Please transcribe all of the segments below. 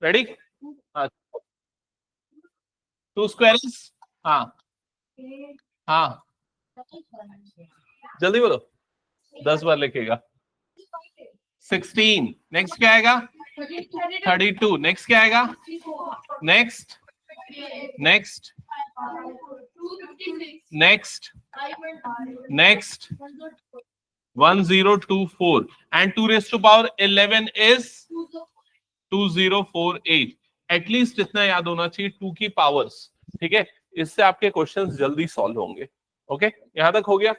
Ready? हाँ, 2 square is, हाँ हाँ जल्दी बोलो, 10 बार लिखेगा। 16, नेक्स्ट क्या आएगा? 32, नेक्स्ट क्या आएगा? Next next next next 1024 and 2 raised to power 11 is 2048। At least इतना याद होना चाहिए 2 की पावर्स, ठीक है? इससे आपके क्वेश्चंस जल्दी सॉल्व होंगे। ओके, यहां तक हो गया।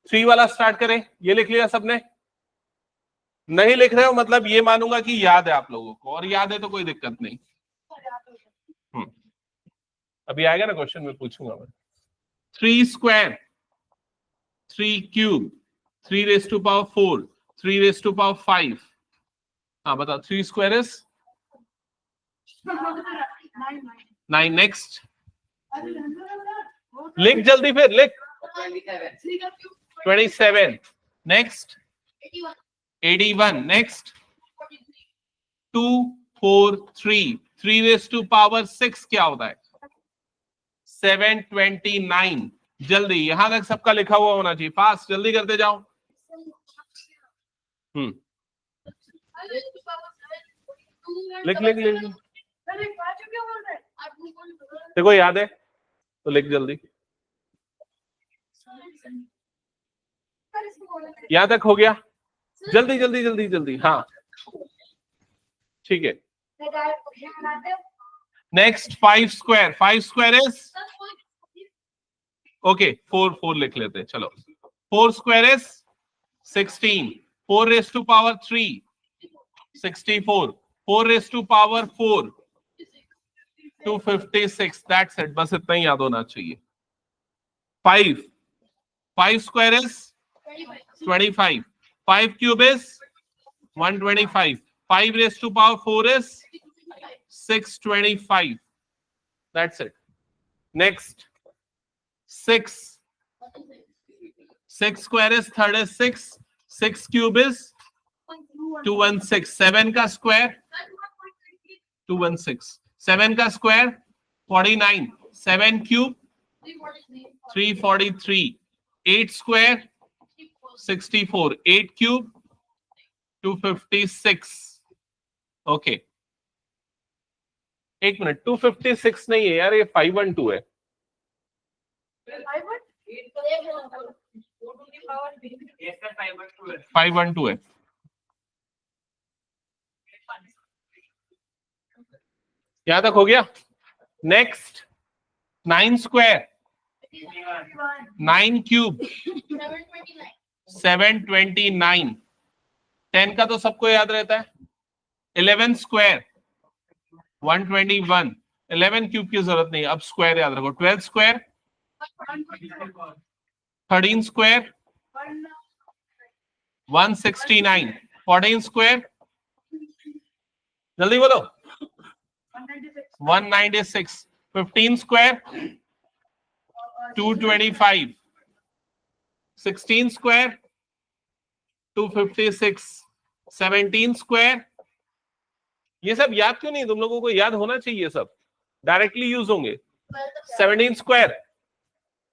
3 वाला स्टार्ट करें। ये लिख लिया सबने? नहीं लिख रहे हो मतलब ये मानूंगा कि याद है आप लोगों को, और याद है तो कोई दिक्कत नहीं। अभी आएगा ना क्वेश्चन में पूछूंगा मैं। 3 square, 3 cube, 3 raise to power 4, 3 raise to power 5। हाँ बताओ, 3 स्क्वायर इज 9। नेक्स्ट लिख जल्दी, फिर लिख। 27। Next 81। Next 2 4 3, 3 raise to power 6 क्या होता है? 729। जल्दी, यहां तक सबका लिखा हुआ होना चाहिए, फास्ट जल्दी करते जाओ। लिख लिख लिख। देखो याद है तो लिख जल्दी। यहां तक हो गया? जल्दी जल्दी जल्दी जल्दी। हाँ ठीक है। Next 5 square, 5 square is okay 4 4 लिख लेते, चलो। 4 square is 16, 4 raise to power 3 64, 4 raise to power 4 256। That's it, बस इतना ही याद होना चाहिए। 5 square is 25, 5 cube is 125, 5 raise to power 4 is 625। That's it. Next 6 square is 36, 6 cube is 216, 7 का स्क्वायर 216, 7 का square 49, 7 cube 343, 8 square 64, 8 cube 256। Okay एक minute, 256 नहीं है यार, ये 512 है। 512 है। यहां तक हो गया? नेक्स्ट 9 स्क्वायर, 9 क्यूब 729, 10 का तो सबको याद रहता है। 11 स्क्वायर 121, 11 क्यूब की जरूरत नहीं, अब स्क्वायर याद रखो। 12 स्क्वायर 13 स्क्वायर 169, 14 स्क्वायर जल्दी बोलो 196, 15 स्क्वायर 225, 16 स्क्वायर 256, 17 स्क्वायर। ये सब याद क्यों नहीं? तुम लोगों को याद होना चाहिए, सब डायरेक्टली यूज होंगे। 17 स्क्वायर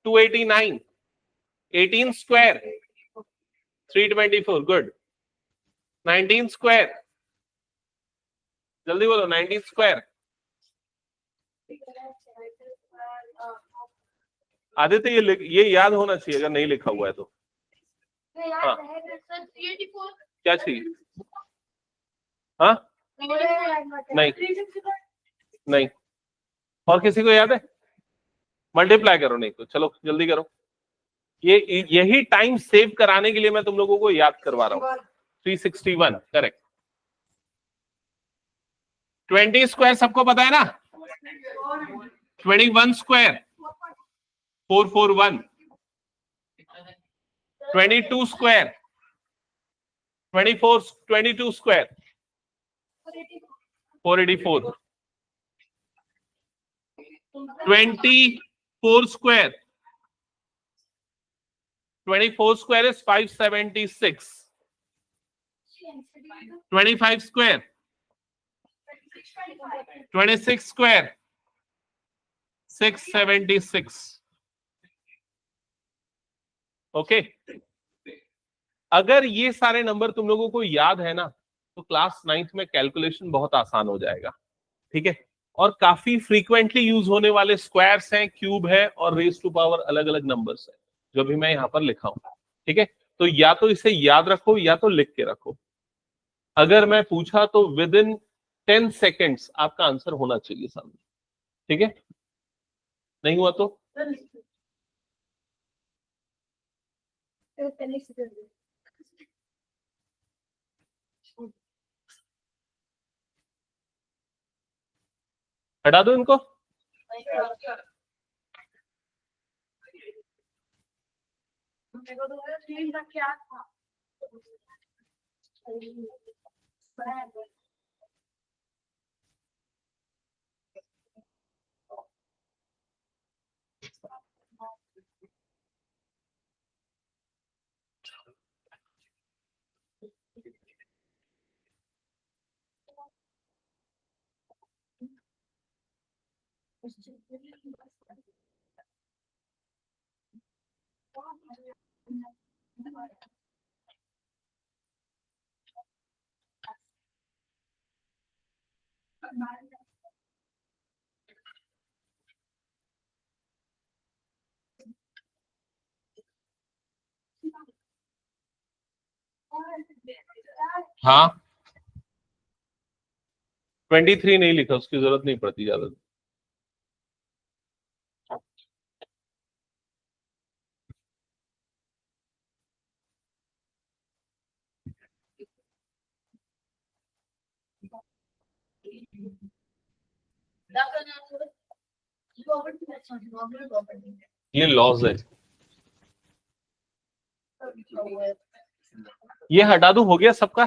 289, 18 स्क्वायर 324, गुड। 19 स्क्वायर जल्दी बोलो 19 स्क्वायर। आदित्य ये याद होना चाहिए, अगर नहीं लिखा हुआ है तो। हाँ क्या चाहिए? हाँ नहीं नहीं, और किसी को याद है? मल्टीप्लाई करो, नहीं तो चलो जल्दी करो। ये यही टाइम सेव कराने के लिए मैं तुम लोगों को याद करवा रहा हूँ। 361 करेक्ट। 20 स्क्वायर सबको पता है ना? 21 square 441, 22 square 22 square 484, 24 square 24 square is 576, 25 square 26 square 676। Okay, अगर ये सारे नंबर तुम लोगों को याद है ना, तो क्लास 9th में कैलकुलेशन बहुत आसान हो जाएगा। ठीक है, और काफी फ्रीक्वेंटली यूज होने वाले स्क्वायर्स हैं, क्यूब है और रेज टू पावर अलग अलग नंबर्स है, जो भी मैं यहां पर लिखा हूं। ठीक है, तो या तो इसे याद रखो या तो लिख के रखो। अगर मैं पूछा तो विद इन 10 सेकेंड्स आपका आंसर होना चाहिए सामने। ठीक है, नहीं हुआ तो हटा दो इनको। हाँ, 23 नहीं लिखा, उसकी जरूरत नहीं पड़ती ज्यादा। ये लॉज है, ये हटा दूं, हो गया सबका।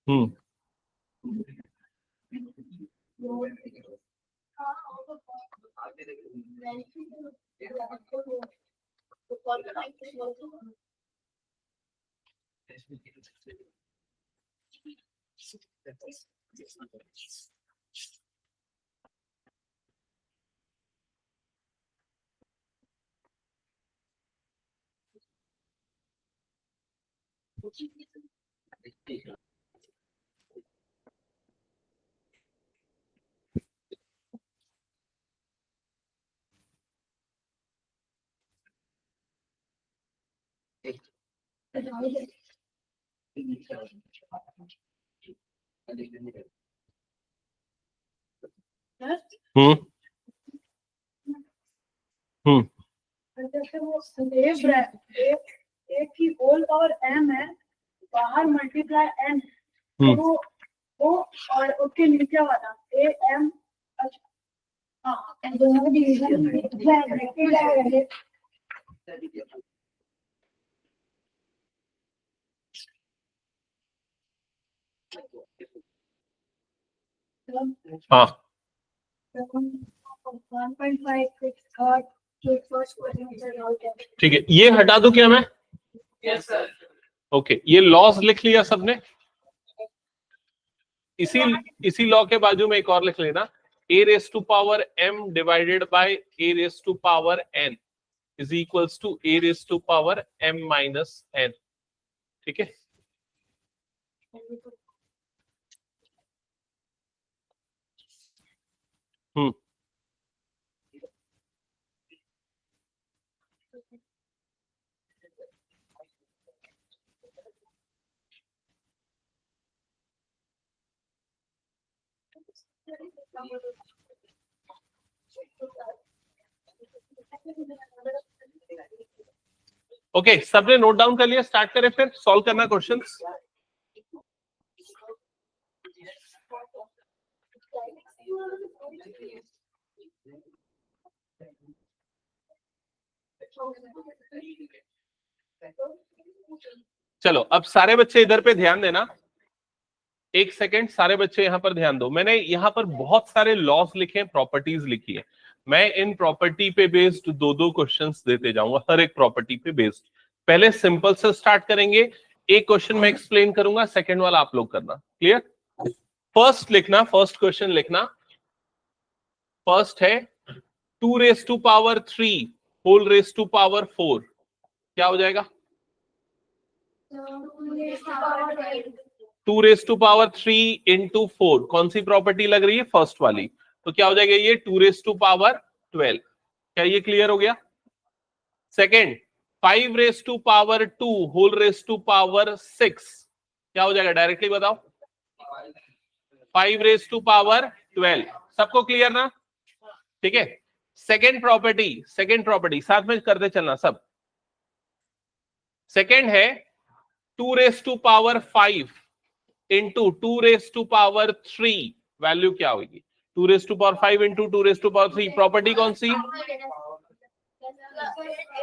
हम्म, हम्म, हम्म, जैसे वो एक की होल पावर m है, बाहर मल्टीप्लाई n, तो वो और उसके नीचे वाला ए एम। हाँ, दोनों डिवीजन हाँ, 1.56 ठीक है, ये हटा दूं क्या मैं? Yes sir. ओके, ये लॉस लिख लिया सबने। इसी लॉ के बाजू में एक और लिख लेना, a raise to power m divided by a raise to power n is equals to a raise to power m minus n। ठीक है, हम्म, ओके, सबने नोट डाउन कर लिया, स्टार्ट करें फिर सॉल्व करना क्वेश्चंस। चलो अब सारे बच्चे इधर पे ध्यान देना, एक सेकेंड, सारे बच्चे यहाँ पर ध्यान दो। मैंने यहाँ पर बहुत सारे लॉस लिखे हैं, प्रॉपर्टीज लिखी है। मैं इन प्रॉपर्टी पे बेस्ड दो दो क्वेश्चंस देते जाऊंगा, हर एक प्रॉपर्टी पे बेस्ड। पहले सिंपल से स्टार्ट करेंगे, एक क्वेश्चन मैं एक्सप्लेन करूंगा, सेकंड वाला आप लोग करना। क्लियर? फर्स्ट लिखना, फर्स्ट क्वेश्चन लिखना। फर्स्ट है 2 raise to power 3 whole raise to power 4, क्या हो जाएगा? 2 रेज टू पावर 3 इंटू 4, कौन सी प्रॉपर्टी लग रही है? फर्स्ट वाली। तो क्या हो जाएगा ये? 2 रेज टू पावर 12। क्या ये क्लियर हो गया? Second, 5 raise to power 2 whole raise to power 6, क्या हो जाएगा? डायरेक्टली बताओ। 5 रेज टू पावर 12, सबको क्लियर ना? ठीक है। सेकेंड प्रॉपर्टी साथ में करते चलना सब। सेकेंड है 2 raise to power 5 into 2 raise to power 3, value क्या होगी? 2 raise to power 5 into 2 raise to power 3, property कौन सी?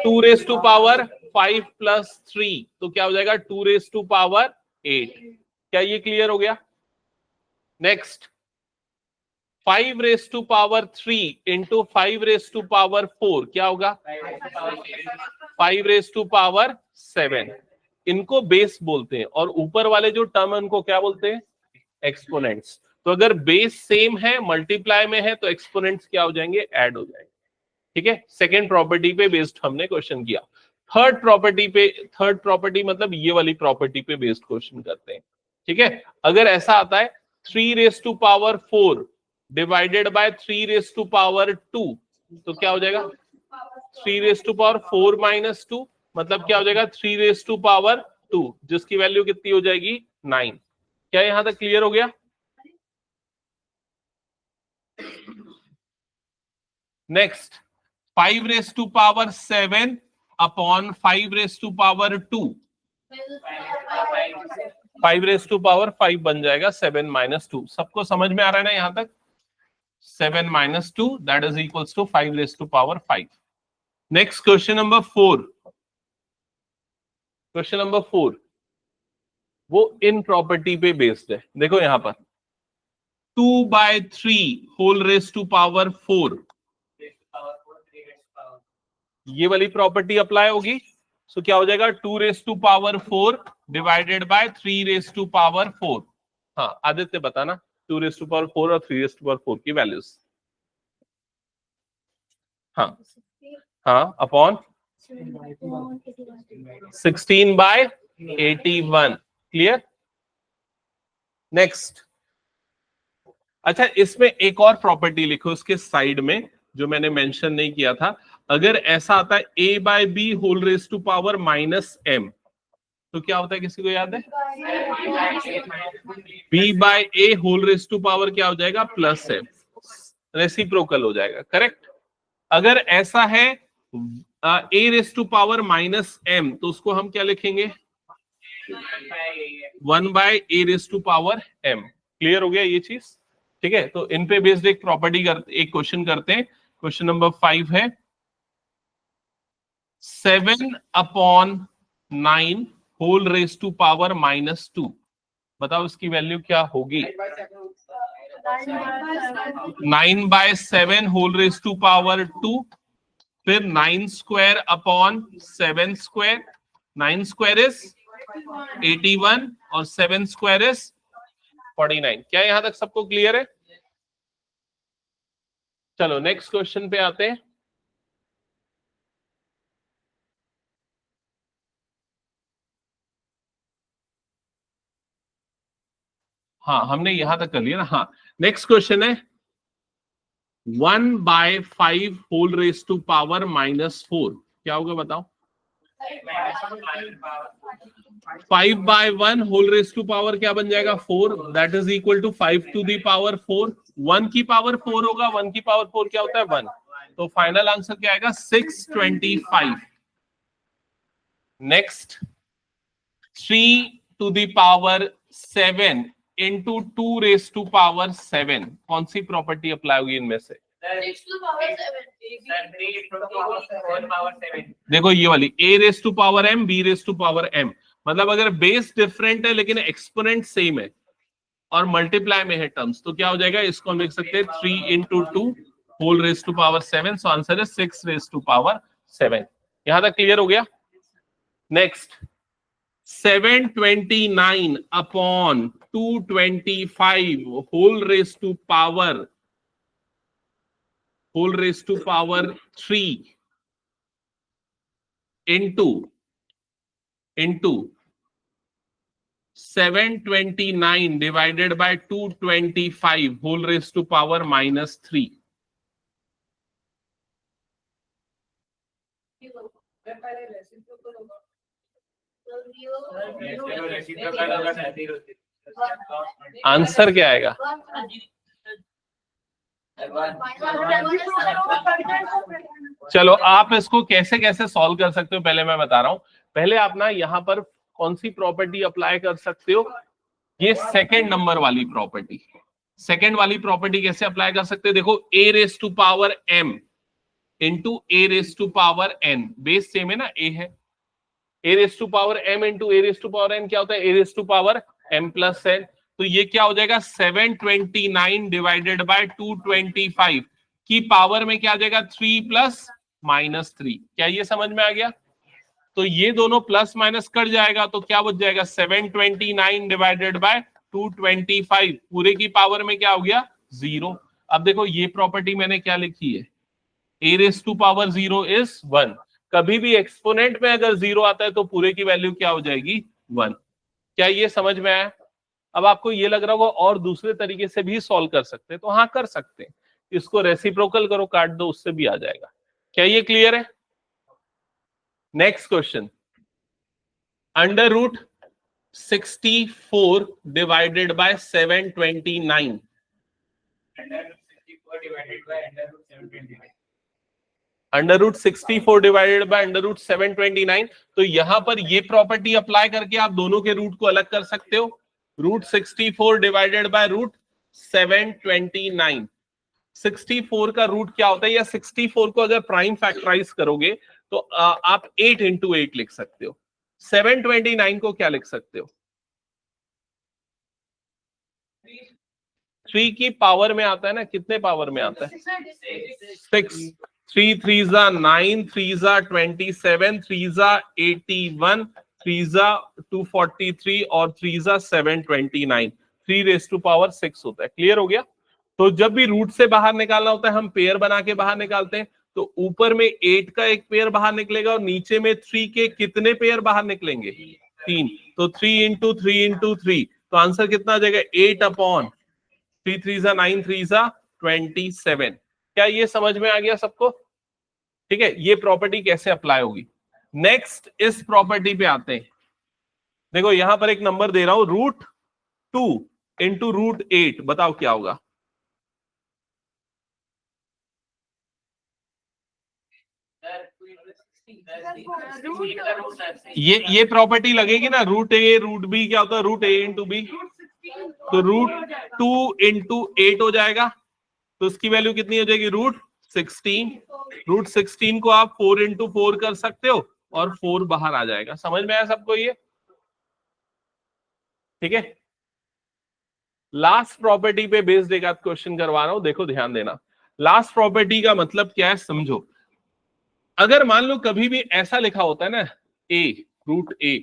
2 रेज टू पावर 5 प्लस 3, तो क्या हो जाएगा? 2 रेज टू पावर 8। क्या ये क्लियर हो गया? Next, 5 raise to power 3 into 5 raise to power 4, क्या होगा? 5 रेज टू पावर 7। इनको बेस बोलते हैं, और ऊपर वाले जो टर्म है उनको क्या बोलते हैं? एक्सपोनेंट्स। तो अगर बेस सेम है, मल्टीप्लाई में है, तो एक्सपोनेंट्स क्या हो जाएंगे? ऐड हो जाएंगे। ठीक है। सेकेंड प्रॉपर्टी पे बेस्ड हमने क्वेश्चन किया। थर्ड प्रॉपर्टी मतलब ये वाली प्रॉपर्टी पे बेस्ड क्वेश्चन करते हैं। ठीक है। अगर ऐसा आता है 3 raise to power 4 divided by 3 raise to power 2, तो क्या हो जाएगा? 3 रेज टू पावर 4 माइनस 2, मतलब क्या हो जाएगा? 3 रेज टू पावर 2, जिसकी वैल्यू कितनी हो जाएगी? 9। क्या यहां तक क्लियर हो गया? Next, 5 raise to power 7 upon 5 raise to power 2, 5 raise to power 5 बन जाएगा 7 माइनस 2। सबको समझ में आ रहा है ना यहां तक? 7 minus 2 that is equals to 5 raised to power 5. Next question number 4. Question number 4 वो इन प्रॉपर्टी पे बेस्ड है। देखो यहां पर 2/3 होल रेज टू पावर 4, ये वाली प्रॉपर्टी अप्लाई होगी। सो क्या हो जाएगा? 2 raise to power 4 divided by 3 raise to power 4। हाँ आदित्य बताना 2 रेज टू पावर 4 और 3 रेज टू पावर 4 की वैल्यूज। हाँ हाँ, अपॉन 16/81। क्लियर? नेक्स्ट, अच्छा इसमें एक और प्रॉपर्टी लिखो उसके साइड में जो मैंने मेंशन नहीं किया था। अगर ऐसा आता है a/b whole raise to power -m, तो क्या होता है? किसी को याद है? b/a whole raise to power क्या हो जाएगा? +m, रेसिप्रोकल हो जाएगा। करेक्ट? अगर ऐसा है a raise to power -m, तो उसको हम क्या लिखेंगे? 1/a raise to power m। Clear हो गया ये चीज? ठीक है। तो इन पे बेस्ड एक एक क्वेश्चन करते हैं। क्वेश्चन नंबर 5 है 7/9 होल रेज टू पावर -2, बताओ इसकी वैल्यू क्या होगी? 9/7 होल रेज टू पावर 2, फिर 9 square upon 7 square. 9 square is 81 और 7 स्क्वायर इज 49। क्या यहां तक सबको क्लियर है? चलो नेक्स्ट क्वेश्चन पे आते हैं। हाँ हमने यहां तक कर लिया ना। हाँ नेक्स्ट क्वेश्चन है 1/5 होल रेज टू पावर -4, क्या होगा बताओ? 5/1 होल रेज टू पावर क्या बन जाएगा? 4, that is equal to 5 to the power 4। 1 की पावर 4 होगा, 1 की पावर 4 क्या होता है? 1। तो फाइनल आंसर क्या आएगा? 625। Next, 3 to the power 7 into 2 raise to power 7, कौन सी प्रॉपर्टी अप्लाई होगी इनमें से? देखो ये वाली a raise to power m, b raise to power m, मतलब अगर बेस डिफरेंट है लेकिन एक्सपोनेंट सेम है और मल्टीप्लाई में है टर्म्स, तो क्या हो जाएगा, इसको हम लिख सकते हैं 3 into 2 whole raise to power 7, so answer है 6 रेस टू पावर 7। यहां तक क्लियर हो गया। Next 729 upon 225 whole raise to power 3 into 729 divided by 225 whole raised to power -3. Answer क्या आएगा? चलो आप इसको कैसे कैसे सॉल्व कर सकते हो पहले मैं बता रहा हूं। पहले आप ना यहाँ पर कौन सी प्रॉपर्टी अप्लाई कर सकते हो, ये सेकंड नंबर वाली प्रॉपर्टी। सेकंड वाली प्रॉपर्टी कैसे अप्लाई कर सकते हो, देखो a raise to power m into a raise to power n, base same है ना, a है, a raise to power m into a raise to power n क्या होता है, a raise to power m plus n। तो ये क्या हो जाएगा 729 डिवाइडेड बाय 225 की पावर में क्या आ जाएगा 3 प्लस -3। क्या ये समझ में आ गया? तो ये दोनों प्लस माइनस कट जाएगा तो क्या बच जाएगा 729 डिवाइडेड बाय 225, पूरे की पावर में क्या हो गया 0। अब देखो ये प्रॉपर्टी मैंने क्या लिखी है, a raise to power 0 is 1। कभी भी एक्सपोनेंट में अगर 0 आता है तो पूरे की वैल्यू क्या हो जाएगी 1। क्या ये समझ में आया? अब आपको ये लग रहा होगा और दूसरे तरीके से भी सॉल्व कर सकते हैं, तो हाँ कर सकते हैं, इसको रेसिप्रोकल करो, काट दो, उससे भी आ जाएगा। क्या ये क्लियर है? Next question, under root 64 divided by 729। Under root 64 divided by under root 729। तो यहां पर ये प्रॉपर्टी अप्लाई करके आप दोनों के रूट को अलग कर सकते हो। रूट 64 डिवाइडेड बाय रूट 729, 64 का रूट क्या होता है, या 64 को अगर प्राइम फैक्टराइज करोगे तो आप 8 into 8 लिख सकते हो। 729 को क्या लिख सकते हो, 3 की पावर में आता है ना, कितने पावर में आता है 6, 3 3 9, 3 27, 3 81, 3 243 और 3 729, 3 रेस टू पावर 6 होता है। क्लियर हो गया? तो जब भी रूट से बाहर निकालना होता है हम पेयर बना के बाहर निकालते हैं, तो ऊपर में 8 का एक पेयर बाहर निकलेगा और नीचे में 3 के कितने पेयर बाहर निकलेंगे 3, तो 3 into 3 into 3, तो आंसर कितना आ जाएगा 8 अपॉन 3 3 9, 3 27। क्या ये समझ में आ गया सबको? ठीक है, ये प्रॉपर्टी कैसे अप्लाई होगी। नेक्स्ट इस प्रॉपर्टी पे आते हैं। देखो यहां पर एक नंबर दे रहा हूं, रूट 2 इंटू रूट 8, बताओ क्या होगा। ये प्रॉपर्टी लगेगी ना, रूट ए रूट बी क्या होता है, रूट ए इंटू बी, तो रूट 2 इंटू 8 हो जाएगा, तो उसकी वैल्यू कितनी हो जाएगी रूट 16। रूट 16 को आप 4 इंटू 4 कर सकते हो और 4 बाहर आ जाएगा। समझ में आया सबको ये? ठीक है, लास्ट प्रॉपर्टी पे बेस्ड एक आध क्वेश्चन करवा रहा हूं, देखो ध्यान देना। लास्ट प्रॉपर्टी का मतलब क्या है समझो। अगर मान लो कभी भी ऐसा लिखा होता है ना a रूट a,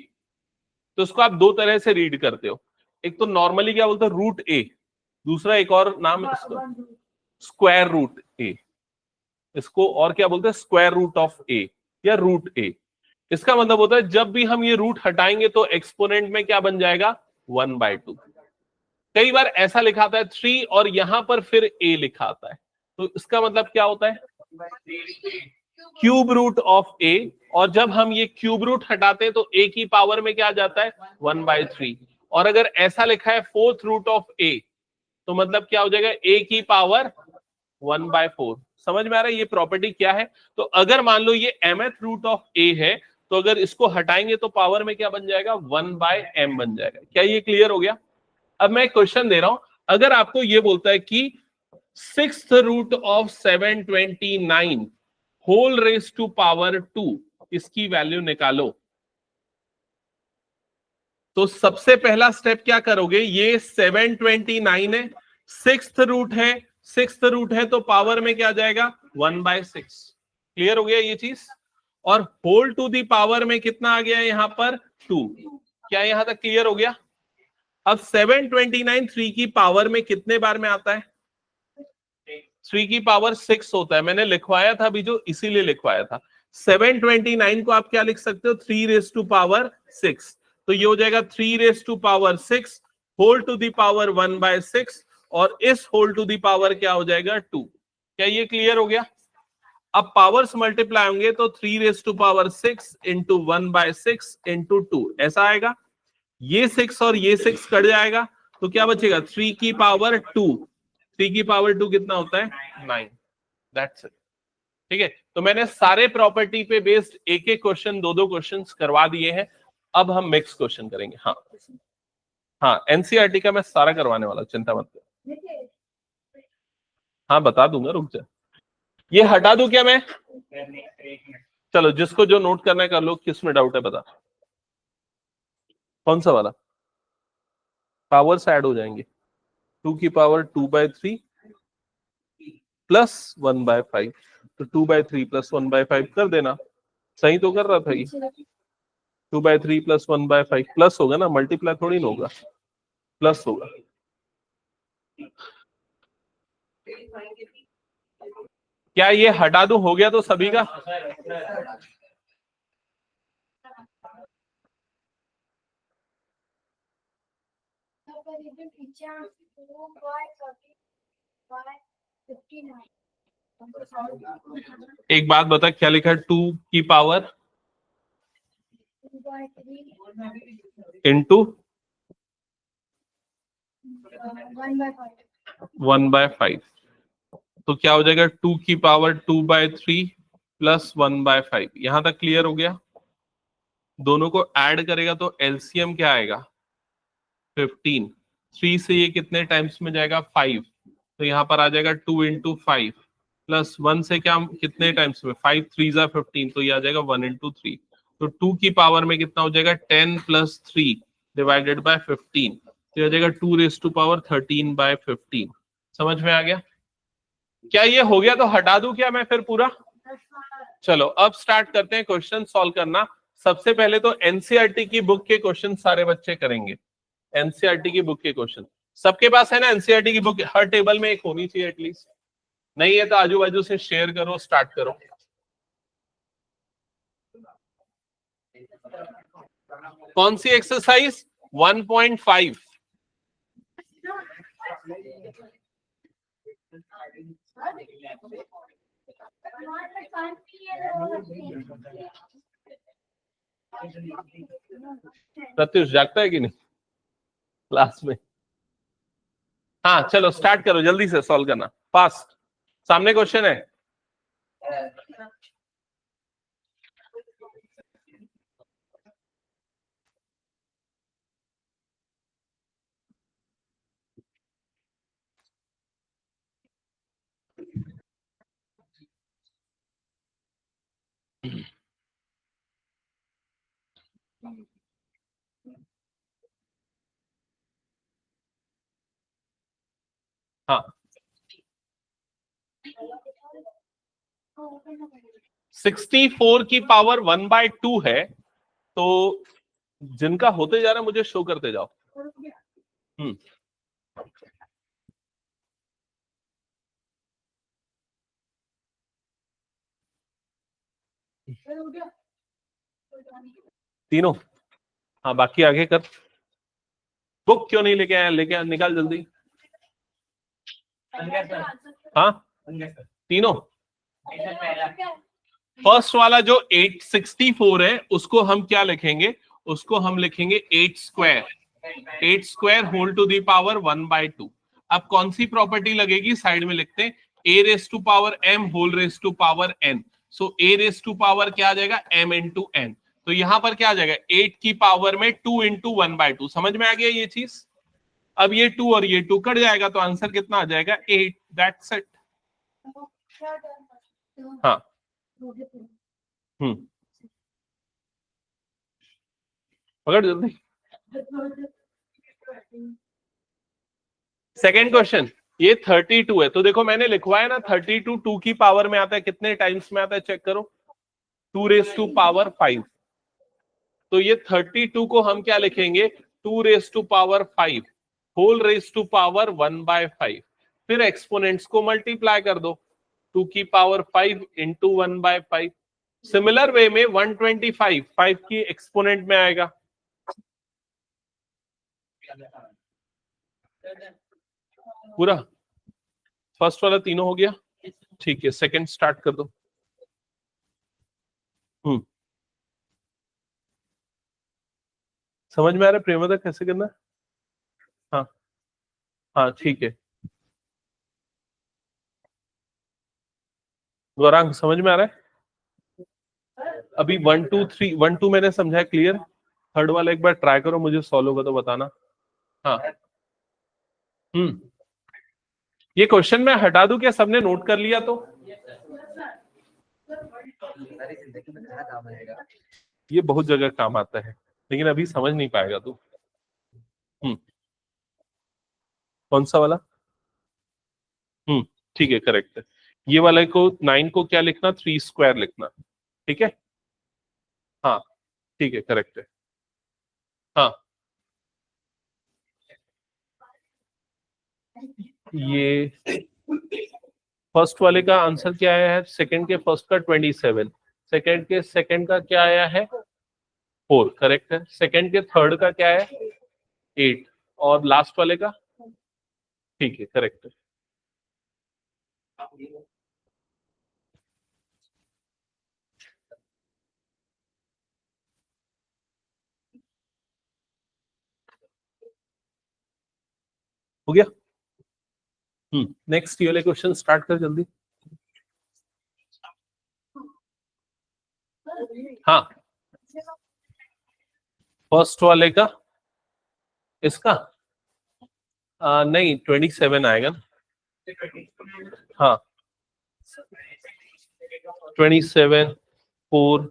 तो उसको आप दो तरह से रीड करते हो। एक तो नॉर्मली क्या बोलते हैं रूट a, दूसरा एक और नाम स्क्वायर रूट a, इसको और क्या बोलते हैं स्क्वायर रूट ऑफ a या रूट a। इसका मतलब होता है जब भी हम ये रूट हटाएंगे तो एक्सपोनेंट में क्या बन जाएगा 1/2। कई बार ऐसा लिखा आता है 3 और यहां पर फिर a लिखा आता है, तो इसका मतलब क्या होता है क्यूब रूट ऑफ a, और जब हम ये क्यूब रूट हटाते हैं तो a की पावर में क्या आ जाता है 1/3। और अगर ऐसा लिखा है फोर्थ रूट ऑफ a, तो मतलब क्या हो जाएगा a की पावर 1/4। समझ में आ रहा है ये प्रॉपर्टी क्या है? तो अगर मान लो ये mth रूट ऑफ a है, तो अगर इसको हटाएंगे तो पावर में क्या बन जाएगा 1/m बन जाएगा। क्या ये क्लियर हो गया? अब मैं क्वेश्चन दे रहा हूं, अगर आपको ये बोलता है कि 6th root of 729 whole raise to power 2, इसकी वैल्यू निकालो। तो सबसे पहला स्टेप क्या करोगे, ये 729 है, सिक्स्थ रूट है, सिक्स्थ रूट है तो पावर में क्या जाएगा 1/6। क्लियर हो गया ये चीज। और होल टू दी पावर में कितना आ गया यहां पर 2। क्या यहां तक क्लियर हो गया। अब 729 3 की पावर में कितने बार में आता है, 3 की पावर 6 होता है। मैंने लिखवाया था अभी जो, इसीलिए लिखवाया था। 729 को आप क्या लिख सकते हो, 3 रेस टू पावर 6। तो ये हो जाएगा 3 raise to power 6 whole to the power 1/6, और इस होल टू दी पावर क्या हो जाएगा 2। क्या ये क्लियर हो गया। अब पावर्स मल्टीप्लाई होंगे तो 3 raise to power 6 into 1/6 into 2 ऐसा आएगा। ये 6 और ये 6 कट जाएगा तो क्या बचेगा 3 की पावर 2। 3 की पावर 2 कितना होता है 9। That's it. ठीक है, तो मैंने सारे प्रॉपर्टी पे बेस्ड एक एक क्वेश्चन, दो क्वेश्चन करवा दिए हैं। अब हम मिक्स क्वेश्चन करेंगे। हाँ हाँ, एनसीईआरटी का मैं सारा करवाने वाला, चिंता मत कर। हाँ बता दूंगा, रुक जा। ये हटा दूं क्या मैं, चलो जिसको जो नोट करना है कर लो। किस में डाउट है बता, कौन सा वाला। पावर से ऐड हो जाएंगे, 2 की पावर 2/3 प्लस 1/5, तो 2/3 प्लस 1/5 कर देना। सही तो कर रहा था ये, 2/3 प्लस 1/5 प्लस होगा ना, मल्टीप्लाई थोड़ी ना होगा, प्लस होगा। क्या ये हटा दूं, हो गया तो सभी का। एक बात बता, क्या लिखा है 2 की पावर इंटू 1/5, तो क्या हो जाएगा 2 की पावर 2/3 प्लस 1/5। यहां तक क्लियर हो गया। दोनों को ऐड करेगा तो एलसीएम क्या आएगा 15। 3 से ये कितने टाइम्स में जाएगा 5, तो यहाँ पर आ जाएगा 2 इंटू 5 प्लस 1 से क्या कितने टाइम्स में 5 3 जा 15, तो ये आ जाएगा 1 इंटू 3। तो 2 की पावर में कितना हो जाएगा 10 प्लस 3 डिवाइडेड बाय 15, तो हो जाएगा 2 रेस टू पावर 13/15। समझ में आ गया। क्या ये हो गया तो हटा दूं क्या मैं फिर पूरा। चलो अब स्टार्ट करते हैं क्वेश्चन सॉल्व करना। सबसे पहले तो एनसीईआरटी की बुक के क्वेश्चन सारे बच्चे करेंगे। एनसीईआरटी की बुक के क्वेश्चन सबके पास है ना, एनसीईआरटी की बुक हर टेबल में एक होनी चाहिए एटलीस्ट। नहीं है तो आजू बाजू से शेयर करो, स्टार्ट करो। कौन सी एक्सरसाइज 1.5। प्रत्युष जागता है कि नहीं क्लास में। हाँ चलो स्टार्ट करो, जल्दी से सॉल्व करना, फास्ट। सामने क्वेश्चन है। हाँ 64 की पावर 1/2 है, तो जिनका होते जा रहा है मुझे शो करते जाओ। तीनों। हाँ बाकी आगे कर। बुक क्यों नहीं लेके आया, लेके आ, निकाल जल्दी। हाँ तीनों। फर्स्ट वाला जो 864 है उसको हम क्या लिखेंगे, उसको हम लिखेंगे 8 square. 8 square whole to the power 1/2। अब कौन सी प्रॉपर्टी लगेगी, साइड में लिखते हैं a raise to power m whole raise to power n। So a raise to power क्या आ जाएगा m इंटू n। तो यहां पर क्या आ जाएगा 8 की पावर में 2 इंटू 1/2। समझ में आ गया ये चीज। अब ये 2 और ये 2 कट जाएगा तो आंसर कितना आ जाएगा 8। That's it. हाँ पकड़ जल्दी। सेकेंड क्वेश्चन, ये 32 है, तो देखो मैंने लिखवाया ना 32 2 की पावर में आता है, कितने टाइम्स में आता है चेक करो, 2 रेज टू पावर 5। तो ये 32 को हम क्या लिखेंगे, 2 raise to power 5 whole raise to power 1/5, फिर एक्सपोनेंट्स को मल्टीप्लाई कर दो, 2 की पावर 5 इंटू 1/5। सिमिलर वे में 125 5 की एक्सपोनेंट में आएगा, पूरा फर्स्ट वाला तीनों हो गया, ठीक है। सेकंड स्टार्ट कर दो। समझ में आ रहा है प्रेमदा कैसे करना है? हाँ हाँ ठीक है। गौरांग समझ में आ रहा है? अभी 1 2 3 1 2 मैंने समझा है क्लियर। थर्ड वाला एक बार ट्राई करो, मुझे सॉल्व होगा तो बताना। हाँ ये क्वेश्चन मैं हटा दूं क्या, सबने नोट कर लिया? तो ये बहुत जगह काम आता है, लेकिन अभी समझ नहीं पाएगा तू। कौन सा वाला? ठीक है करेक्ट है। ये वाले को 9 को क्या लिखना, 3 स्क्वायर लिखना, ठीक है। हाँ ठीक है करेक्ट है। हाँ ये फर्स्ट वाले का आंसर क्या आया है, सेकंड के फर्स्ट का 27, सेकंड के सेकंड का क्या आया है 4, करेक्ट है। सेकंड के थर्ड का क्या है 8, और लास्ट वाले का, ठीक है करेक्ट है। हो गया। नेक्स्ट ये वाले क्वेश्चन स्टार्ट कर जल्दी। हाँ फर्स्ट वाले का, इसका नहीं 27 आएगा ना। हाँ 27 4,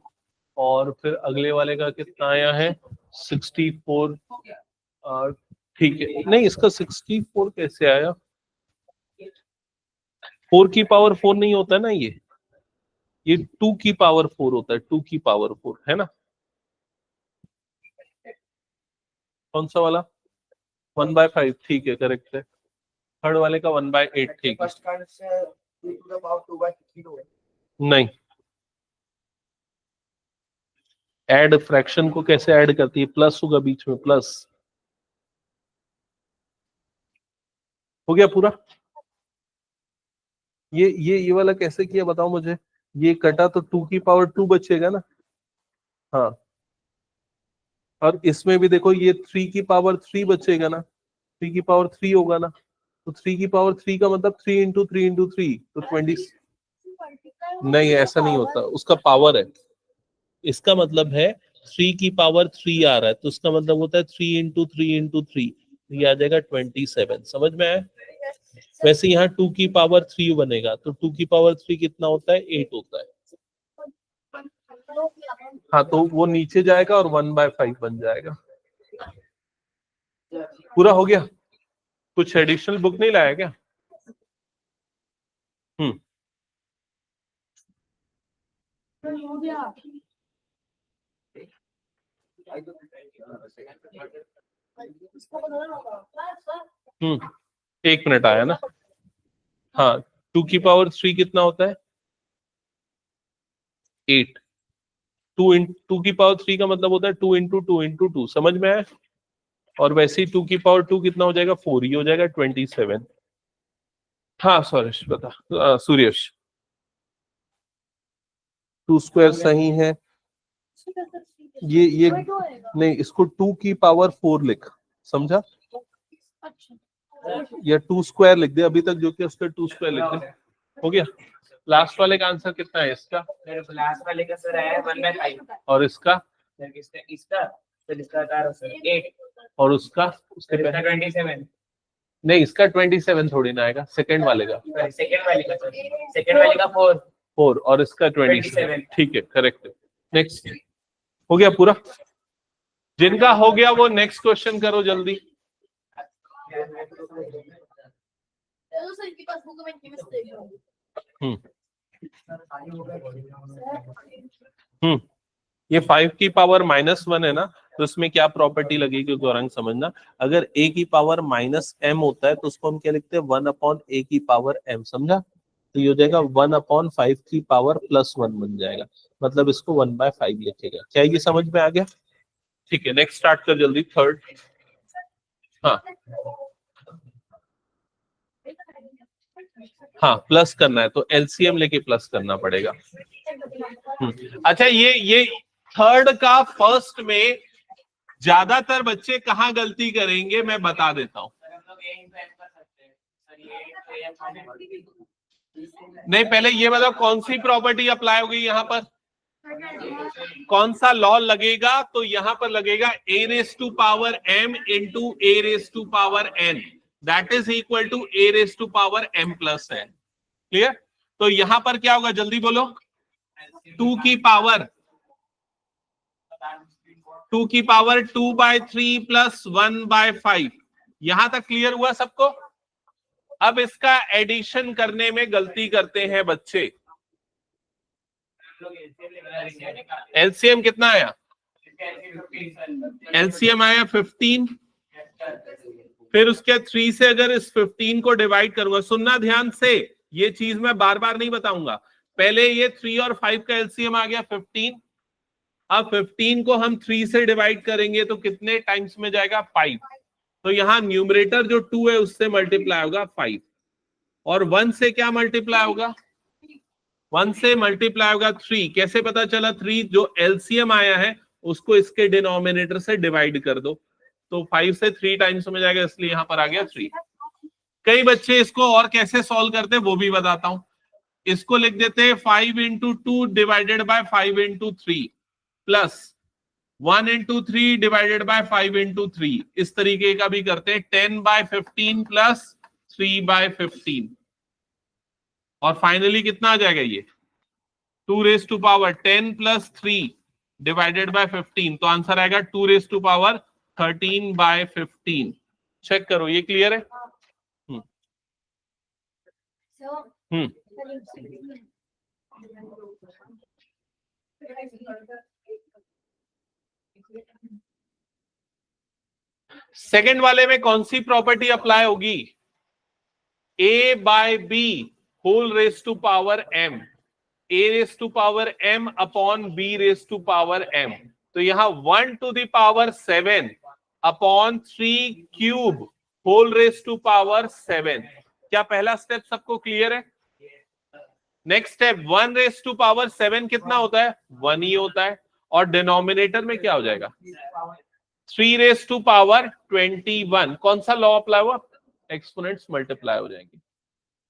और फिर अगले वाले का कितना आया है 64, ठीक है। नहीं इसका 64 कैसे आया, 4 की पावर 4 नहीं होता ना, ये 2 की पावर 4 होता है, 2 की पावर 4 है ना। कौन सा वाला 1/5, ठीक है करेक्ट है। थर्ड वाले का 1/8, ठीक है। नहीं, ऐड फ्रैक्शन को कैसे ऐड करती है, प्लस होगा बीच में, प्लस। हो गया पूरा। ये वाला कैसे किया बताओ मुझे, ये कटा तो 2 की पावर 2 बचेगा ना। हाँ और इसमें भी देखो ये 3 की पावर 3 बचेगा ना, 3 की पावर 3 होगा ना, तो 3 की पावर 3 का मतलब 3 इंटू 3 इंटू 3 तो 20। नहीं ऐसा नहीं होता, उसका पावर है। इसका मतलब है 3 की पावर 3 आ रहा है, तो उसका मतलब होता है 3 इंटू 3 इंटू 3, ये आ जाएगा 27। समझ में आया? वैसे यहाँ 2 की पावर 3 बनेगा, तो 2 की पावर 3 कितना होता है 8 होता है। हाँ तो वो नीचे जाएगा और 1/5 बन जाएगा। पूरा हो गया। कुछ एडिशनल बुक नहीं लाया क्या? एक मिनट आया ना। हाँ 2 की पावर 3 कितना होता है 8, 2 की पावर 3 का मतलब होता है 2 इंटू 2 इंटू 2, समझ में आया? और वैसे ही 2 की पावर 2 कितना हो जाएगा 4, ही हो जाएगा 27। हाँ सुरेश बता, सूर्यश 2 स्क्वायर सही है। ये नहीं, इसको 2 की पावर 4 लिख, समझा? या 2 स्क्वायर लिख दे, अभी तक जो कि उसका 2 स्क्वायर लिख दे। हो गया। लास्ट वाले का आंसर कितना है इसका? लास्ट वाले का सर है 1/5, और इसका? इसका 8, और उसका? उसके इसका 27। नहीं इसका 27 थोड़ी ना आएगा, सेकंड वाले का। सेकंड वाले का 4, 4 और इसका 27। ठीक है, करेक्ट। नेक्स्ट हो गया पूरा। जिनका हो गया वो नेक्स्ट क्वेश्चन करो जल्दी। ये 5 की पावर -1 है ना, तो इसमें क्या प्रॉपर्टी लगेगी गौरंग समझना। अगर a की पावर -m होता है तो उसको हम क्या लिखते हैं, 1/a की पावर m, समझा। तो ये हो जाएगा 1/5 की पावर +1 बन जाएगा, मतलब इसको 1/5 लिखेगा। क्या ये समझ में आ गया? ठीक है, नेक्स्ट स्टार्ट कर जल्दी, थर्ड। हाँ हाँ, प्लस करना है तो एलसीएम लेके प्लस करना पड़ेगा। अच्छा, ये थर्ड का फर्स्ट में ज्यादातर बच्चे कहाँ गलती करेंगे मैं बता देता हूँ। नहीं, पहले ये बताओ कौन सी प्रॉपर्टी अप्लाई होगी यहाँ पर, कौन सा लॉ लगेगा? तो यहाँ पर लगेगा a⁻m into a⁻n, that is equal to a⁻m+n। Clear? तो यहां पर क्या होगा जल्दी बोलो, 2 की पावर 2/3 प्लस 1/5। यहां तक क्लियर हुआ सबको? अब इसका एडिशन करने में गलती करते हैं बच्चे। एलसीएम कितना आया? एलसीएम आया 15। फिर उसके 3 से अगर इस 15 को डिवाइड करूंगा, सुनना ध्यान से, ये चीज मैं बार बार नहीं बताऊंगा। पहले ये 3 और 5 का एलसीएम आ गया 15। अब 15 को हम 3 से डिवाइड करेंगे तो कितने टाइम्स में जाएगा? 5। तो यहाँ न्यूमरेटर जो 2 है उससे मल्टीप्लाई होगा 5, और 1 से क्या मल्टीप्लाई होगा? 1 से मल्टीप्लाई होगा 3। कैसे पता चला? 3 जो एलसीएम आया है उसको इसके डिनोमिनेटर से डिवाइड कर दो, तो 5 से 3 टाइम्स में जाएगा, इसलिए यहां पर आ गया 3। कई बच्चे इसको और कैसे सॉल्व करते हैं वो भी बताता हूं। इसको लिख देते हैं 5 into 2 divided by 5 into 3 plus 1 into 3 divided by 5 into 3। इस तरीके का भी करते हैं 10/15 प्लस 3/15। और फाइनली कितना आ जाएगा ये? 2⁻10 प्लस 3 डिवाइडेड बाय 15। तो आंसर आएगा 2⁻13/15। चेक करो, ये क्लियर है? सेकंड वाले में कौन सी प्रॉपर्टी अप्लाई होगी? a/b whole raise to power m, a⁻m upon b⁻m। तो यहां 1⁻7 upon 3 cube whole raise to power 7। क्या पहला स्टेप सबको क्लियर है? नेक्स्ट स्टेप 1⁻7 कितना होता है? 1 ही होता है। और डिनोमिनेटर में क्या हो जाएगा? 3⁻21। कौन सा लॉ अप्लाई हुआ? एक्सपोनेंट्स मल्टीप्लाई हो जाएंगे।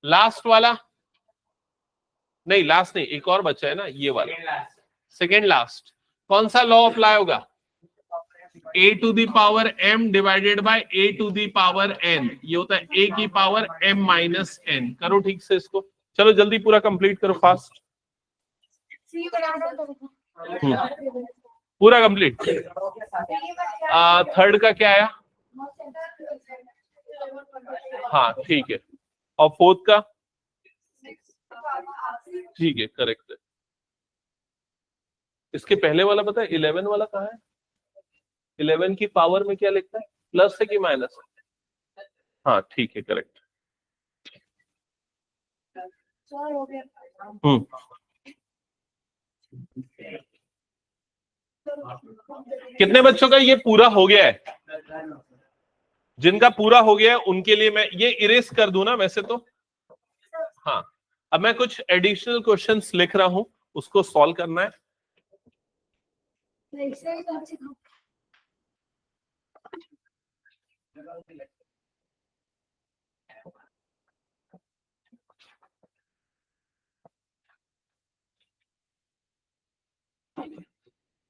लास्ट वाला नहीं, लास्ट नहीं, एक और बचा है ना, ये वाला सेकेंड लास्ट। कौन सा लॉ अप्लाई होगा? a⁻m divided by a⁻n। ये होता है a⁻m-n। करो ठीक से इसको, चलो जल्दी पूरा कंप्लीट करो फास्ट। पूरा कंप्लीट। थर्ड का क्या आया? हाँ ठीक है। और फोर्थ का? ठीक है, करेक्ट है। इसके पहले वाला पता है 11 वाला कहाँ है? 11 की पावर में क्या लिखता है? प्लस है कि माइनस है? हाँ ठीक है, करेक्ट। कितने बच्चों का ये पूरा हो गया है? जिनका पूरा हो गया है उनके लिए मैं ये इरेज कर दूं ना वैसे तो। हाँ, अब मैं कुछ एडिशनल क्वेश्चंस लिख रहा हूं, उसको सॉल्व करना है।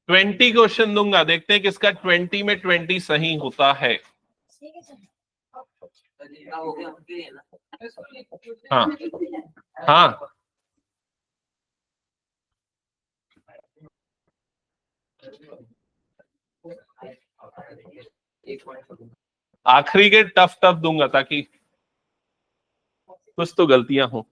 ट्वेंटी क्वेश्चन दूंगा, देखते हैं किसका 20 में 20 सही होता है। हाँ हाँ, आखिरी के टफ टफ दूंगा ताकि कुछ तो गलतियां हो।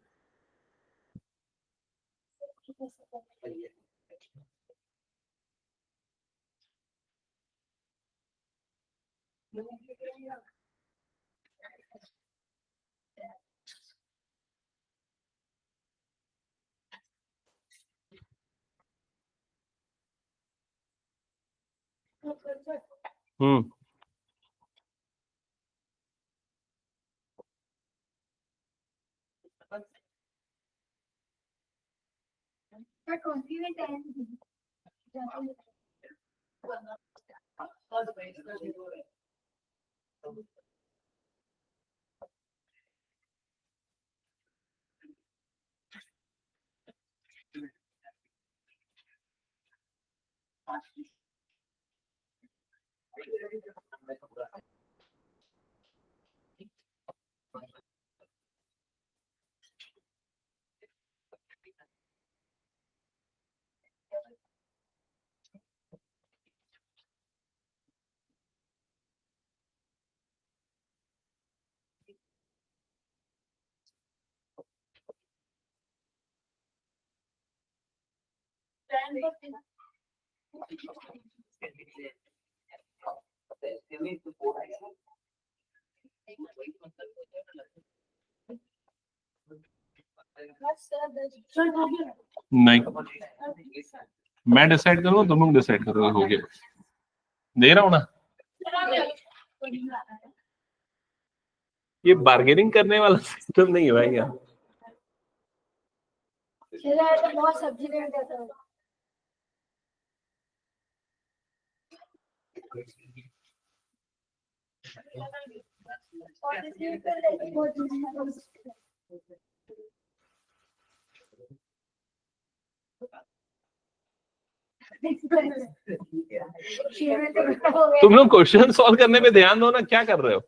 हम्म नहीं, मैं डिसाइड करूंगा, तुम लोग डिसाइड करोगे। हो गया, दे रहा हूं ना। ये बार्गेनिंग करने वाला सिस्टम नहीं है भाई यहाँ। बहुत सब्जी दे देता है। तुम लोग क्वेश्चन सॉल्व करने पे ध्यान दो ना, क्या कर रहे हो?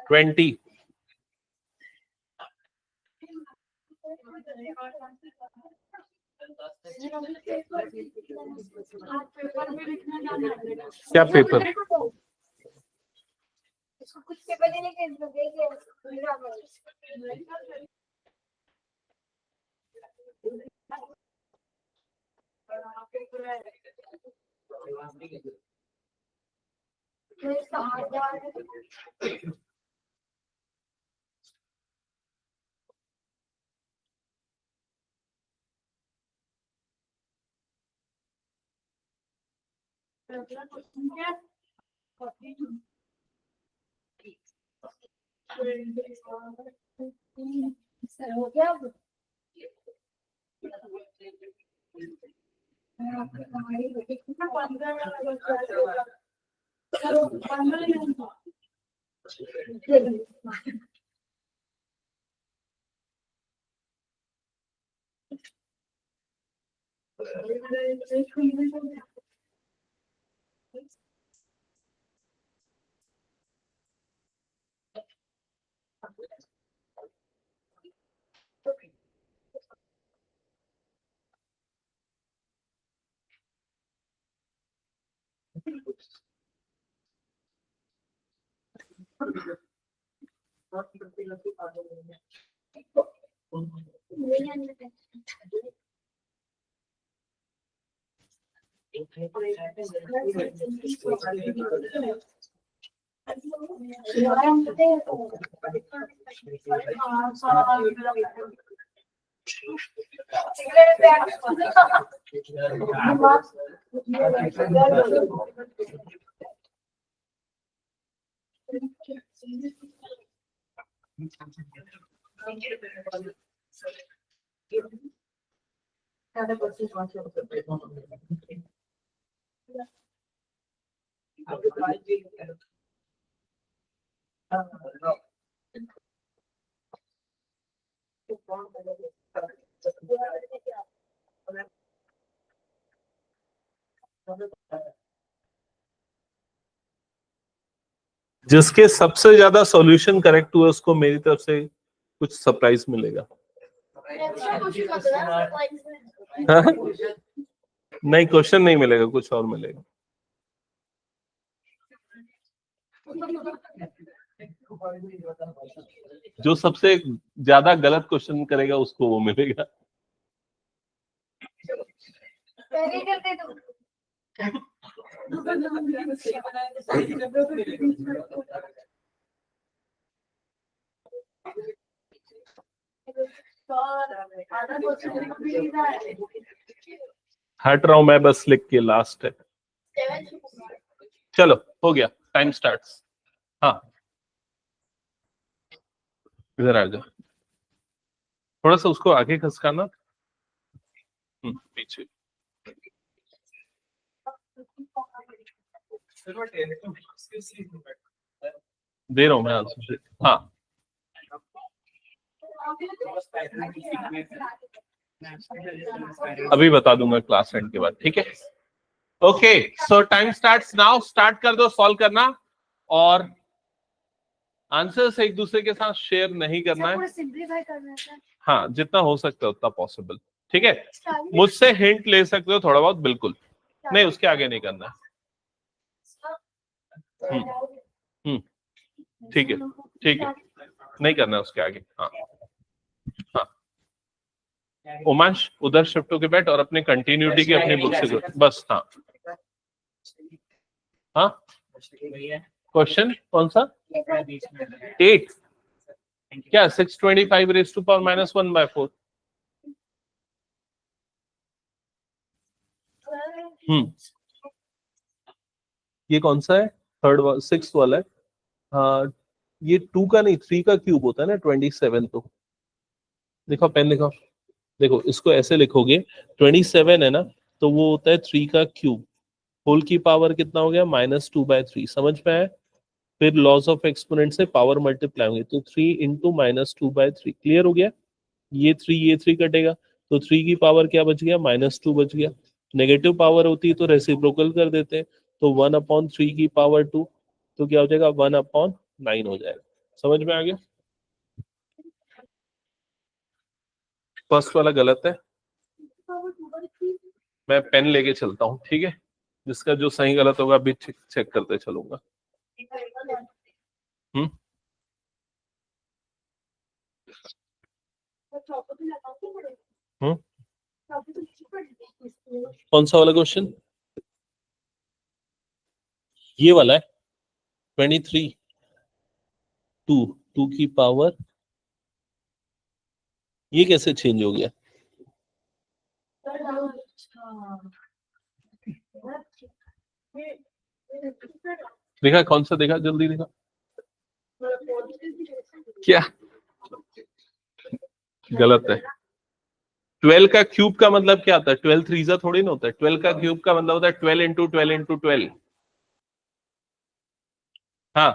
ट्वेंटी। क्या पेपर? कुछ पेपर देने के हो गया। जिसके सबसे ज्यादा सॉल्यूशन करेक्ट हुआ उसको मेरी तरफ से कुछ सरप्राइज मिलेगा। हाँ? नहीं, क्वेश्चन नहीं मिलेगा, कुछ और मिलेगा। जो सबसे ज्यादा गलत क्वेश्चन करेगा उसको वो मिलेगा। हट रहा हूं मैं, बस लिख के लास्ट है। चलो हो गया, टाइम स्टार्ट्स। हाँ इधर आ जाओ, थोड़ा सा उसको आगे खसकाना, पीछे। दे रहा हूं मैं आंसर। हाँ अभी बता दूंगा क्लास एंड के बाद, ठीक है। Okay so time starts now, start कर दो सॉल्व करना, और आंसर्स एक दूसरे के साथ शेयर नहीं करना है। हाँ जितना हो सकता है उतना पॉसिबल, ठीक है। मुझसे हिंट ले सकते हो थोड़ा बहुत, बिल्कुल नहीं, उसके आगे नहीं करना है। ठीक है ठीक है, नहीं करना है उसके आगे। हाँ हाँ उमांश उधर शिफ्ट होके बैठ और अपने कंटिन्यूटी की अपनी बुक से बस। हाँ हाँ क्वेश्चन कौन सा? 8 क्या 625 रेज़ टू पावर -1/4। ये कौन सा है? थर्ड 6th वाला है। हाँ ये 2 का नहीं 3 का क्यूब होता है ना 27। तो देखो पेन देखो, देखो इसको ऐसे लिखोगे 27 है ना, तो वो होता है 3 का क्यूब, होल की पावर कितना हो गया -2/3। समझ में आया? फिर लॉस ऑफ एक्सपोनेंट से पावर मल्टीप्लाई होंगे, तो 3 इंटू -2/3। क्लियर हो गया? ये 3 कटेगा, तो 3 की पावर क्या बच गया -2 बच गया। नेगेटिव पावर होती है तो रेसिप्रोकल कर देते हैं, तो 1/3 की पावर 2, तो क्या हो जाएगा 1/9 हो जाएगा। समझ में आ गया? फर्स्ट वाला गलत है, मैं पेन लेके चलता हूँ, ठीक है। जिसका जो सही गलत होगा अभी चेक करते चलूंगा। कौन सा वाला क्वेश्चन? ये वाला है 23 2 की पावर, ये कैसे चेंज हो गया? देखा कौन सा? देखा जल्दी देखा क्या? गलत है। 12 का क्यूब का मतलब क्या होता है? 12 3 थोड़ी ना होता है। 12 का क्यूब का मतलब होता है 12 इंटू 12 इंटू 12। हाँ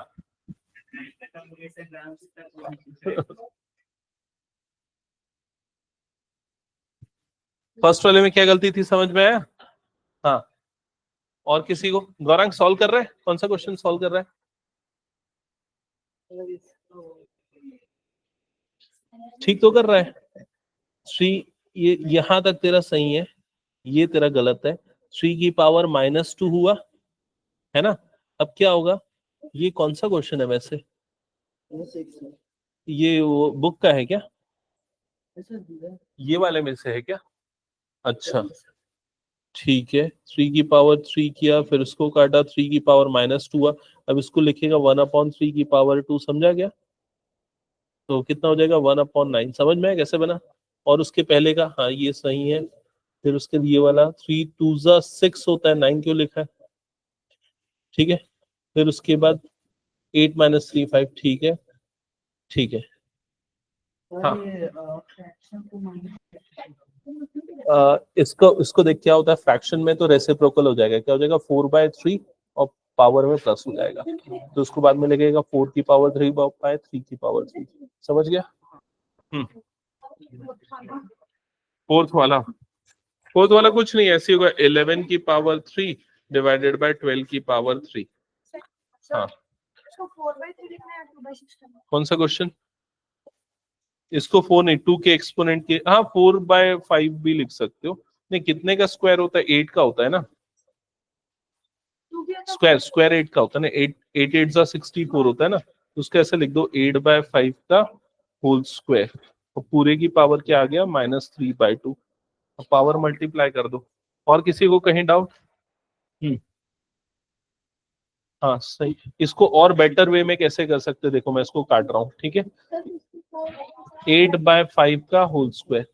फर्स्ट वाले में क्या गलती थी, समझ में आया? हाँ और किसी को? गौरांग सॉल्व कर रहे हैं? कौन सा क्वेश्चन सॉल्व कर रहा है? ठीक तो कर रहा है। 3 ये यहां तक तेरा सही है, ये तेरा गलत है। 3 की पावर -2 हुआ है ना। अब क्या होगा? ये कौन सा क्वेश्चन है वैसे? ये वो बुक का है क्या? ये वाले में से है क्या? अच्छा ठीक है। 3 की पावर 3 किया, फिर उसको काटा, 3 की पावर -2 हुआ। अब इसको लिखेगा 1/3 की पावर 2। समझा गया? तो कितना हो जाएगा 1/9। समझ में है कैसे बना? और उसके पहले का, हाँ ये सही है। फिर उसके ये वाला 3 2 6 होता है, 9 क्यों लिखा है? ठीक है। फिर उसके बाद 8 - 3 5। ठीक है ठीक है। हाँ। फ्रैक्शन को माइनस इसको देख क्या होता है, फ्रैक्शन में तो रेसिप्रोकल हो जाएगा, क्या हो जाएगा 4/3 और पावर में प्लस हो जाएगा, तो उसको बाद में लगेगा 4 की पावर 3/3 3 की पावर 3। समझ गया? फोर्थ वाला कुछ नहीं, ऐसे होगा 11 की पावर 3 डिवाइडेड बाय 12 की पावर 3। हाँ, इसको 4/3 लिखना है 2/6 करना है। कौन सा क्वेश्चन? इसको 4 नहीं, 2 के एक्सपोनेंट के, हाँ 4/5 भी लिख सकते हो। नहीं, कितने का स्क्वायर होता है? 8 का होता है ना स्क्वायर 8 का होता है ना, 8 8 जा 64 होता है ना, तो उसका ऐसे लिख दो 8/5 का होल स्क्वायर, और पूरे की पावर क्या आ गया -3/2। पावर मल्टीप्लाई कर दो। और किसी को कहीं डाउट? हाँ सही। इसको और बेटर वे में कैसे कर सकते हैं, देखो मैं इसको काट रहा हूँ, ठीक है। 8/5 का होल स्क्वायर,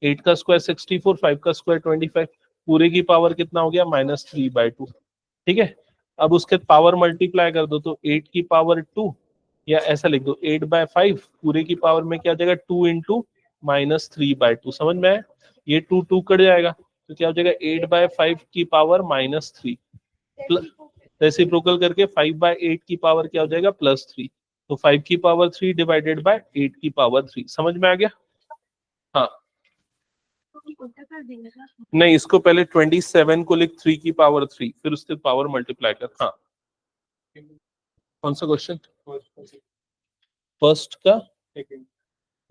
8 का स्क्वायर 64, 5 का स्क्वायर 25, पूरे की पावर कितना हो गया -3/2। ठीक है, अब उसके पावर मल्टीप्लाई कर दो तो 8 की पावर 2, या ऐसा लिख दो 8/5 पूरे की पावर में क्या हो जाएगा 2 इंटू -3/2। समझ में आया? ये 2 2 कट जाएगा तो क्या हो जाएगा 8/5 की पावर -3, रेसिप्रोकल करके 5/8 की पावर क्या हो जाएगा +3, तो 5 की पावर 3 डिवाइडेड बाय 8 की पावर 3। समझ में आ गया? हाँ, उल्टा कर देंगे सर। नहीं इसको पहले 27 को लिख 3 की पावर 3, फिर उसके पावर मल्टीप्लाई कर। हाँ, कौन सा क्वेश्चन? फर्स्ट का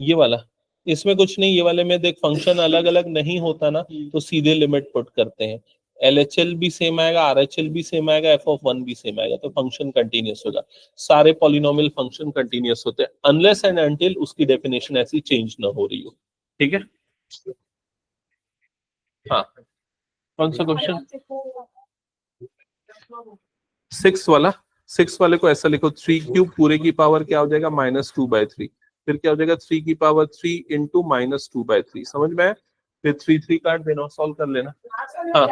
ये वाला, इसमें कुछ नहीं, ये वाले में देख फंक्शन अलग अलग नहीं होता ना, तो सीधे लिमिट पुट करते हैं। LHL भी सेम आएगा, RHL भी सेम आएगा, f(1) भी सेम आएगा, तो फंक्शन कंटिन्यूअस होगा। सारे पॉलिनोमियल फंक्शन कंटिन्यूअस होते हैं अनलेस एंड अनटिल उसकी डेफिनेशन ऐसी चेंज ना हो रही हो। ठीक है, हाँ कौन सा क्वेश्चन? 6 वाला। 6 वाले को ऐसा लिखो 3³ पूरे की पावर क्या हो जाएगा -2/3, फिर क्या हो जाएगा 3 की पावर 3 इंटू -2/3। समझ में आया? फिर 3 3 काट देना, सॉल्व कर लेना। हाँ,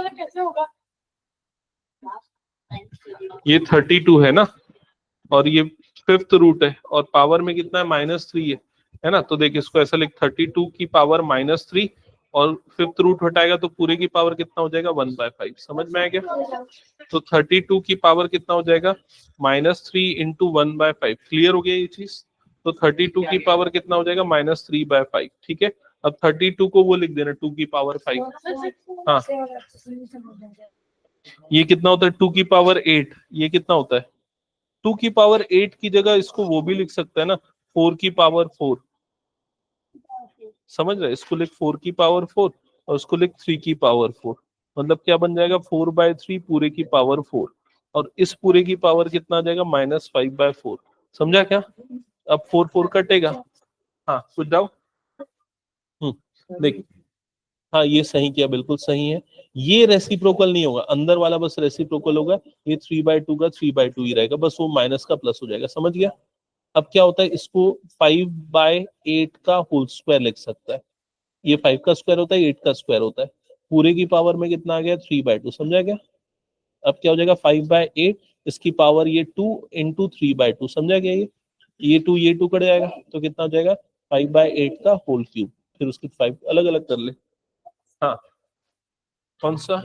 कैसे होगा? ये 32 है ना, और ये 5th रूट है, और पावर में कितना है -3 है ना, तो देख इसको ऐसा लिख 32 की पावर -3, और 5th रूट हटाएगा तो पूरे की पावर कितना हो जाएगा 1/5। समझ में आ गया? तो 32 की पावर कितना हो जाएगा -3 इंटू 1/5। क्लियर हो गया ये चीज? तो 32 की पावर कितना हो जाएगा -3/5। ठीक है, अब 32 को वो लिख देना 2 की पावर 5। हाँ, ये कितना होता है 2 की पावर 8, ये कितना होता है 2 की पावर 8 की जगह इसको वो भी लिख सकता है ना 4 की पावर 4। समझ रहे? इसको लिख 4 की पावर 4 और उसको लिख 3 की पावर 4, मतलब क्या बन जाएगा 4/3 पूरे की पावर 4, और इस पूरे की पावर कितना आ जाएगा -5/4। समझा क्या? अब 4 4 कटेगा। हाँ, कुछ डाउट? देख, हाँ ये सही किया, बिल्कुल सही है। ये रेसिप्रोकल नहीं होगा, अंदर वाला बस रेसिप्रोकल होगा, ये 3/2 का 3/2 ही रहेगा, बस वो माइनस का प्लस हो जाएगा। समझ गया? अब क्या होता है, इसको 5/8 का होल स्क्वायर लिख सकता है। ये 5 का स्क्वायर होता है, 8 का स्क्वायर होता है, पूरे की पावर में कितना आ गया 3/2। समझा क्या? अब क्या हो जाएगा 5/8, इसकी पावर ये 2 इंटू 3/2। समझा क्या? ये 2 कट जाएगा तो कितना हो जाएगा 5/8 का होल क्यूब, फिर उसकी 5 अलग अलग कर ले। हाँ, कौन सा?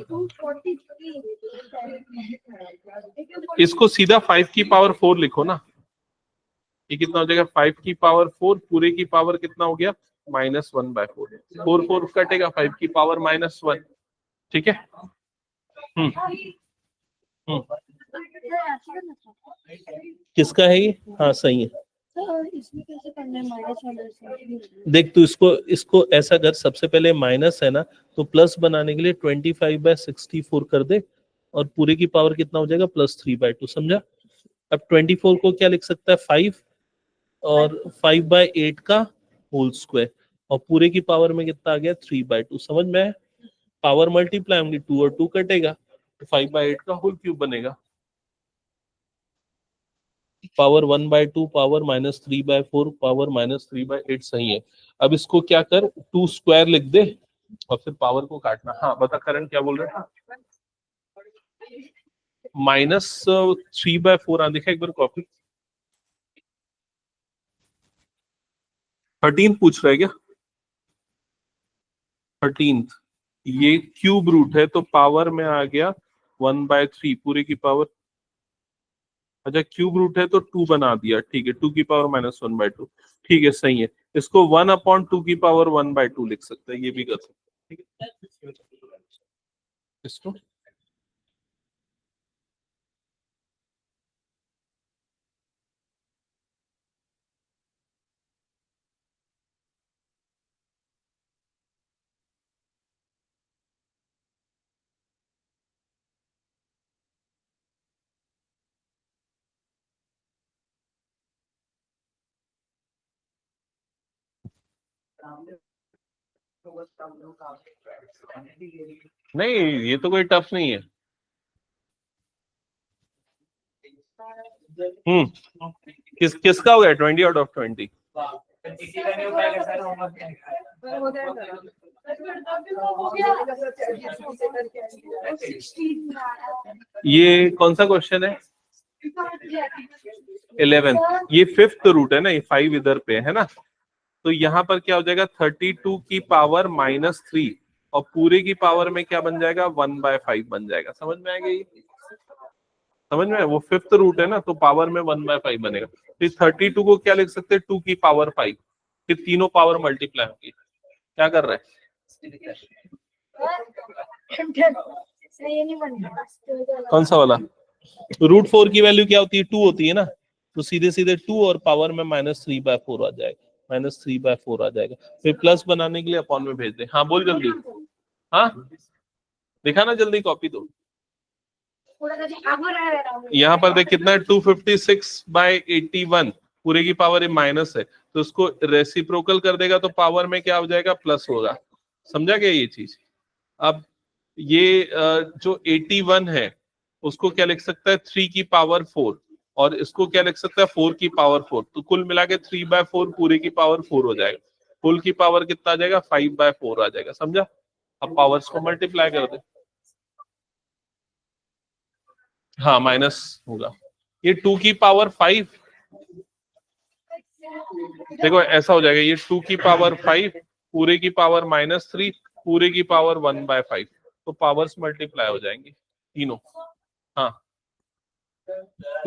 इसको सीधा 5 की पावर 4 लिखो ना, ये कितना हो जाएगा 5 की पावर 4 पूरे की पावर कितना हो गया -1/4। 4 4 कटेगा, 5 की पावर -1। ठीक है। हम्म हम्म किसका है ये? हाँ सही है। इसमें कैसे करना है -1? देख तू इसको इसको ऐसा कर, सबसे पहले माइनस है ना, तो प्लस बनाने के लिए 25/64 कर दे, और पूरे की पावर कितना हो जाएगा +3/2। समझा? अब 24 को क्या लिख सकता है 5, और 5/8 का होल स्क्वायर, और पूरे की पावर में कितना आ गया 3/2। समझ में? पावर मल्टीप्लाई होंगी, 2 और 2 कटेगा, तो 5/8 का होल क्यूब बनेगा। पावर 1/2 पावर -3/4 पावर -3/8 सही है। अब इसको क्या कर 2 स्क्वायर लिख दे, और फिर पावर को काटना। हाँ बता करण क्या बोल रहे हैं? -3/4 आ, देखा एक बार कॉपी। 13 पूछ रहा है क्या? 13 ये क्यूब रूट है तो पावर में आ गया 1/3 पूरे की पावर। अच्छा क्यूब रूट है तो 2 बना दिया, ठीक है, 2 की पावर -1/2, ठीक है सही है। इसको 1/2 की पावर 1/2 लिख सकते हैं, ये भी कर सकते हैं, ठीक है। इसको नहीं, ये तो कोई टफ नहीं है। किसका हो गया 20/20? ये कौन सा क्वेश्चन है? 11। ये 5th रूट है ना, ये 5 इधर पे है ना, तो यहाँ पर क्या हो जाएगा 32 की पावर -3 और पूरे की पावर में क्या बन जाएगा 1/5 बन जाएगा। समझ में आएगा? ये समझ में, वो 5th रूट है ना तो पावर में 1/5 बनेगा। तो 32 को क्या लिख सकते हैं 2 की पावर 5, फिर तीनों पावर मल्टीप्लाई होगी। क्या कर रहे हैं? कौन सा वाला? √4 की वैल्यू क्या होती है 2 होती है ना, तो सीधे सीधे 2 और पावर में -3/4 आ जाएगा, -3/4 आ जाएगा। फिर प्लस बनाने के लिए अपॉन में भेज दे। हाँ बोल जल्दी। हाँ दिखा ना जल्दी, कॉपी दो। यहाँ पर देख कितना है 256/81, पूरे की पावर ये माइनस है तो उसको रेसिप्रोकल कर देगा तो पावर में क्या हो जाएगा प्लस होगा। समझा क्या ये चीज? अब ये जो 81 है उसको क्या लिख सकता है 3 की पावर 4 और इसको क्या लिख सकता है 4 की पावर 4, तो कुल मिला के 3/4 पूरे की पावर 4 हो जाएगा। कुल की पावर कितना आ जाएगा 5/4 आ जाएगा। समझा? अब पावर्स को मल्टीप्लाई कर दे। हाँ माइनस होगा, ये 2 की पावर 5, देखो ऐसा हो जाएगा, ये 2 की पावर 5 पूरे की पावर -3 पूरे की पावर 1/5, तो पावर्स मल्टीप्लाई हो जाएंगे तीनों। हाँ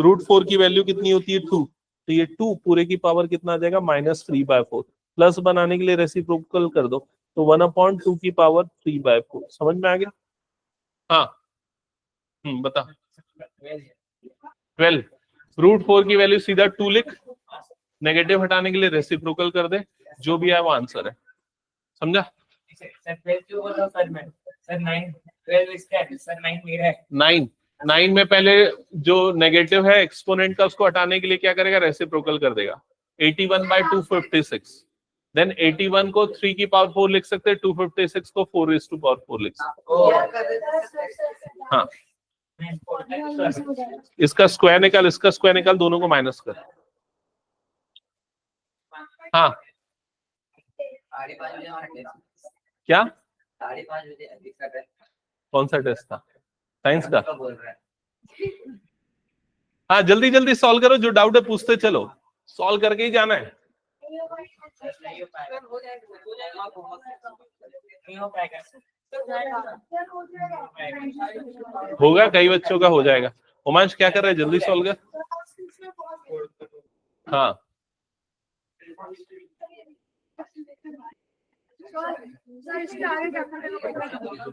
√4 की वैल्यू कितनी होती है 2, तो ये 2 पूरे की पावर कितना आ जाएगा -3/4, प्लस बनाने के लिए रेसिप्रोकल कर दो तो 1/2 की पावर 3/4। समझ में आ गया? हाँ बता। 12 √4 की वैल्यू सीधा 2 लिख, नेगेटिव हटाने के लिए रेसिप्रोकल कर दे, जो भी है वो आंसर है। समझा? सर 9 में पहले जो नेगेटिव है एक्सपोनेंट का उसको हटाने के लिए क्या करेगा रेसिप्रोकल कर देगा। 81/256, देन 81 को 3 की पावर 4 लिख सकते हैं, 256 को 4⁴ लिख सकते हैं। हाँ इसका स्क्वायर निकाल, इसका स्क्वायर निकाल, दोनों को माइनस कर। हाँ क्या कौन सा टेस्ट था? साइंस का? हाँ जल्दी जल्दी सॉल्व करो, जो डाउट है पूछते चलो, सॉल्व करके ही जाना है। होगा, कई बच्चों का हो जाएगा। उमांश क्या कर रहे हैं, जल्दी सॉल्व कर। हाँ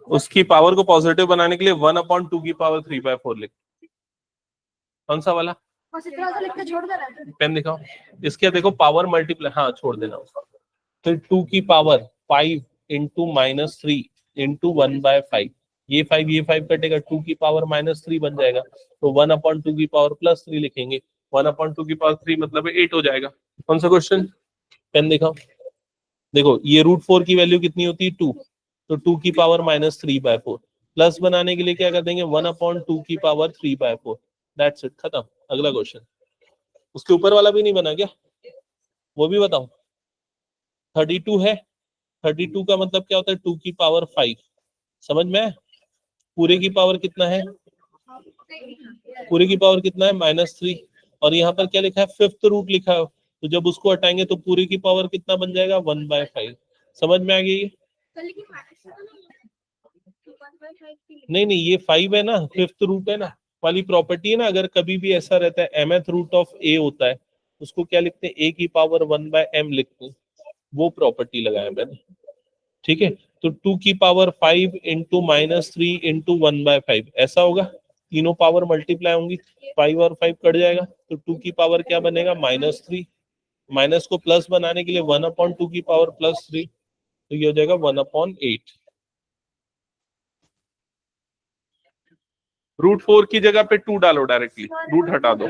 उसकी पावर को पॉजिटिव बनाने के लिए 1/2 की पावर 3/4 लिख। कौन सा वाला? पेन दिखाओ। इसके देखो पावर मल्टीप्लाई, हाँ छोड़ देना उसको। फिर 2 की पावर 5 इंटू -3 इंटू 1/5, ये 5 कटेगा, 2 की पावर -3 बन जाएगा, तो 1/2 की पावर +3 लिखेंगे। 1/2 की पावर 3 मतलब 8 हो जाएगा। कौन सा क्वेश्चन? पेन दिखाओ। देखो ये √4 की वैल्यू कितनी होती है 2, तो 2 की पावर -3/4, प्लस बनाने के लिए क्या कर देंगे 1/2 की पावर 3/4, दैट्स इट, खत्म। अगला क्वेश्चन। उसके ऊपर वाला भी नहीं बना क्या, वो भी बताओ। 32 है, 32 का मतलब क्या होता है 2 की पावर 5, समझ में? पूरे की पावर कितना है, पूरे की पावर कितना है -3, और यहाँ पर क्या लिखा है 5th रूट लिखा है, तो जब उसको हटाएंगे तो पूरी की पावर कितना बन जाएगा 1/5। समझ में आ गई ये? नहीं नहीं, ये 5 है ना, फिफ्थ रूट है ना वाली प्रॉपर्टी है ना। अगर कभी भी ऐसा रहता है mth रूट ऑफ a होता है, उसको क्या लिखते हैं, a की पावर 1/m लिखते हैं, वो प्रॉपर्टी लगाया मैंने। ठीक है, तो 2 की पावर 5 इंटू -3 इंटू 1/5 ऐसा होगा। तीनों पावर मल्टीप्लाई होंगी, 5 और 5 कट जाएगा, तो 2 की पावर क्या बनेगा -3। माइनस को प्लस बनाने के लिए 1/2 की पावर +3, तो ये हो जाएगा 1/8। √4 की जगह पे 2 डालो, डायरेक्टली रूट हटा दो।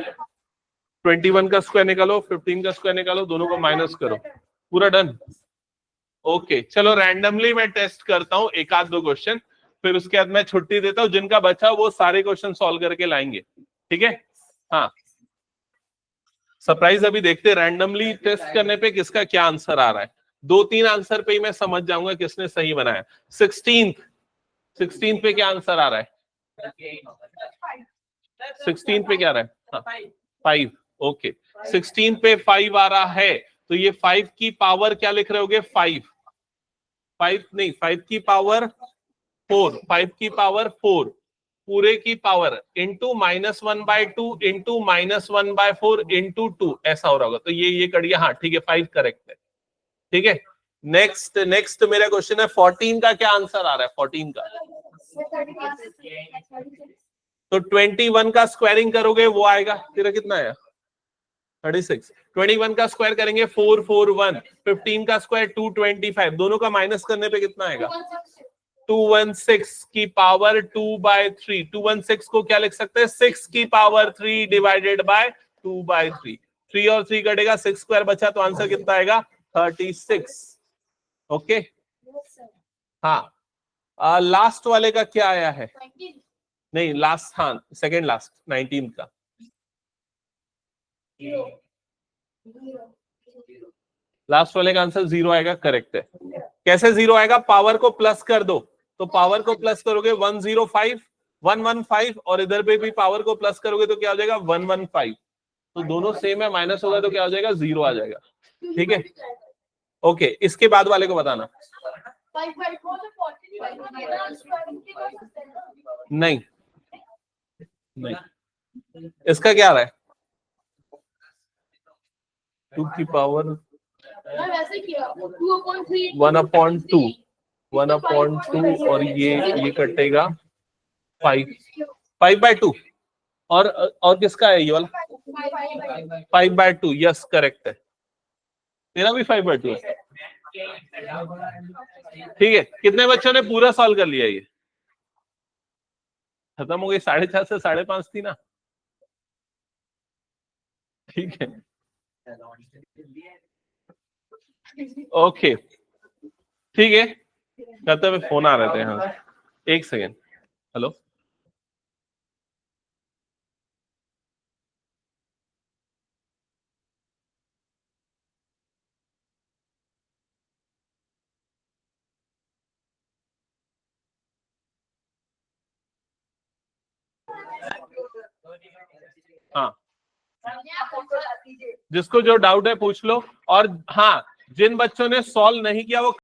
21 का स्क्वायर निकालो, 15 का स्क्वायर निकालो, दोनों को माइनस करो, पूरा डन। ओके चलो रैंडमली मैं टेस्ट करता हूँ एक आध दो क्वेश्चन, फिर उसके बाद मैं छुट्टी देता हूँ। जिनका बचा वो सारे क्वेश्चन सॉल्व करके लाएंगे, ठीक है? हाँ, सरप्राइज अभी देखते हैं रैंडमली टेस्ट करने पे किसका क्या आंसर आ रहा है। 2-3 आंसर पे ही मैं समझ जाऊंगा किसने सही बनाया। 16 पे क्या आंसर आ रहा है? 16 पे क्या आ रहा है? हाँ, 5। ओके, 16 पे 5 आ रहा है, तो ये 5 की पावर क्या लिख रहे होगे? 5 नहीं, 5 की पावर 4, 5 की पावर 4 पूरे की पावर इंटू -1/2 इंटू -1/4 इंटू 2 ऐसा हो रहा होगा। तो ये कट गया। हाँ ठीक है, 5 करेक्ट है। ठीक है, नेक्स्ट मेरा क्वेश्चन है 14 का क्या आंसर आ रहा है? 14 का तो 21 का स्क्वायरिंग करोगे वो आएगा, तेरा कितना आया? 36। 21 का स्क्वायर करेंगे 441, 15 का स्क्वायर 225, दोनों का माइनस करने पे कितना आएगा? 216 की पावर 2/3। 216 को क्या लिख सकते हैं? 6 की पावर 3 डिवाइडेड बाय 2/3। 3 और 3 कटेगा, 6 स्क्वायर बचा, तो आंसर कितना आएगा? 36। ओके हाँ, लास्ट वाले का क्या आया है? नहीं लास्ट, हाँ सेकेंड लास्ट 19 का लास्ट वाले का आंसर 0 आएगा, करेक्ट है। कैसे 0 आएगा? पावर को प्लस कर दो, तो पावर को प्लस करोगे 105 115, और इधर पे भी पावर को प्लस करोगे तो क्या हो जाएगा? 115। तो दोनों सेम है, माइनस होगा तो क्या हो जाएगा? 0 आ जाएगा। ठीक है, ओके इसके बाद वाले को बताना। नहीं नहीं, इसका क्या आ रहा है? 2 की पावर 1/2 और ये कटेगा 5/2। और किसका है ये वाला? 5/2। यस करेक्ट है, तेरा भी 5/2 है। ठीक है, कितने बच्चों ने पूरा सॉल्व कर लिया? ये खत्म हो गई, 4.5 से 5.5 थी ना। ठीक है, ओके ठीक है, करते हुए फोन आ रहे थे। हाँ एक सेकेंड, हेलो हाँ, जिसको जो डाउट है पूछ लो। और हाँ, जिन बच्चों ने सॉल्व नहीं किया वो